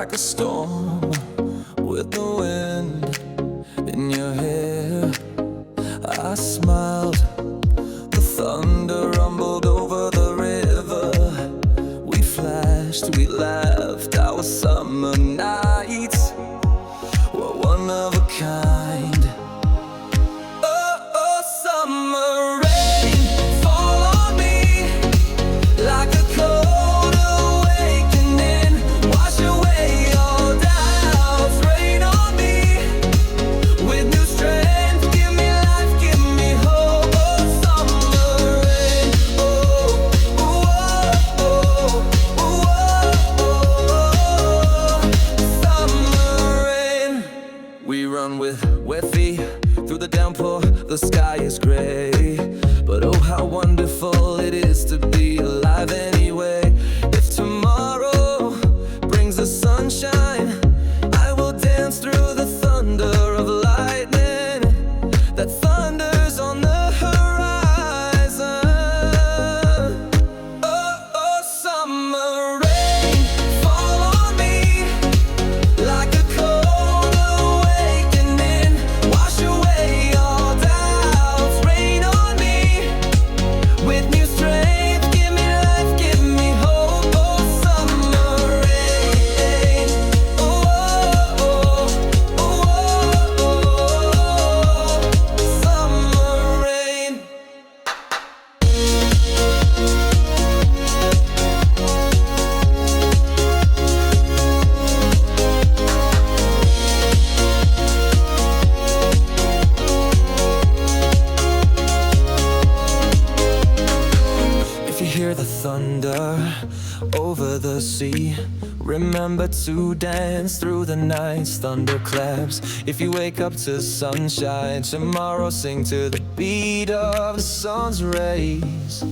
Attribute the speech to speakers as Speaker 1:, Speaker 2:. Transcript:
Speaker 1: like a storm with the wind in your hair. I smiled, the thunder rumbled over the river. We flashed, we laughed, our summer nights were one of a kind. Oh, oh, summer rain, fall on me like a cold awakening. Wash away all doubts, rain on me with new strength. Give me life, give me hope. Oh, summer rain, oh, oh, oh, oh, oh, summer rain. We run with wet feet through the downpour, the sky is gray, but oh how wonderful it is to be alive anyway. If tomorrow brings the sunshine, I will dance through the thunder of lightning that thunders on the horizon. Oh, oh, summer rain, fall on me like a cold awakening. Wash away all doubts, rain on me with new strength. Give me life, give me hope. Oh, summer rain, oh, oh, oh, oh, summer rain. If you hear the thunder over the sea, remember to dance through the night's thunderclaps. If you wake up to sunshine tomorrow, sing to the beat of the sun's rays.